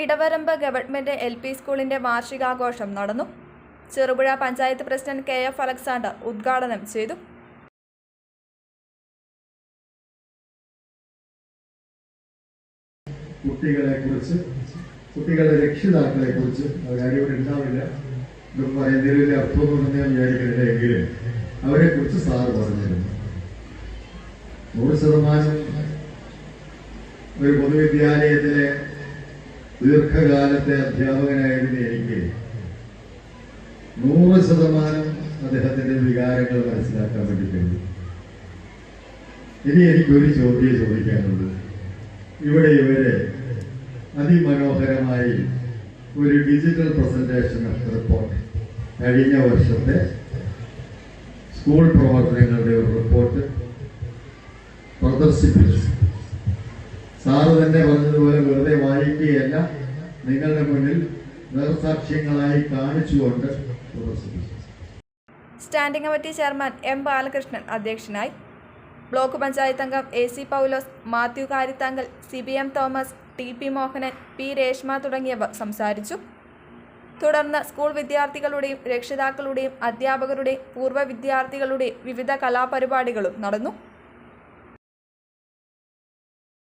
Idavaramb government LP സ്കൂളിന്റെ വാർഷികാഘോഷം നടന്നു. Cherupuzha panchayat president KF Alexander ഉദ്ഘാടനം ചെയ്തു. കുട്ടികളുടെ രക്ഷിതാക്കളെ കുറിച്ച് അവരാരും ഉണ്ടാവില്ല, ഇതൊന്നും പറയുന്നതിൽ അർത്ഥമൊന്നും ഞാൻ വിചാരിക്കുന്നില്ല. എങ്കിലും അവരെ കുറിച്ച് സാറ് പറഞ്ഞിരുന്നു. 100% ഒരു പൊതുവിദ്യാലയത്തിലെ ദീർഘകാലത്തെ അധ്യാപകനായിരുന്ന എനിക്ക് 100% അദ്ദേഹത്തിന്റെ വികാരങ്ങൾ മനസ്സിലാക്കാൻ വേണ്ടി കഴിയും. ഇനി എനിക്കൊരു ചോദ്യം ചോദിക്കാനുള്ളത്, ഇവിടെ ഇവരെ അതിമനോഹരമായി ഒരു ഡിജിറ്റൽ പ്രസന്റേഷൻ ഓഫ് റിപ്പോർട്ട്, കഴിഞ്ഞ വർഷത്തെ സ്കൂൾ പ്രവർത്തനങ്ങളുടെ ഒരു റിപ്പോർട്ട് പ്രദർശിപ്പിച്ചു. സാറ് തന്നെ പറഞ്ഞതുപോലെ വെറുതെ വായിക്കുകയല്ല, നിങ്ങളുടെ മുന്നിൽ നേർസാക്ഷ്യങ്ങളായി കാണിച്ചുകൊണ്ട് പ്രദർശിപ്പിച്ചു. Standing committee chairman M. Balakrishnan അധ്യക്ഷനായി. ബ്ലോക്ക് പഞ്ചായത്ത് അംഗം AC Paulose, Mathew Karithankal, CBM Thomas, TP Mohanan, P. Reshma തുടങ്ങിയവർ സംസാരിച്ചു. തുടർന്ന് സ്കൂൾ വിദ്യാർത്ഥികളുടെയും രക്ഷിതാക്കളുടെയും അധ്യാപകരുടെയും പൂർവ്വ വിദ്യാർത്ഥികളുടെയും വിവിധ കലാപരിപാടികളും നടന്നു.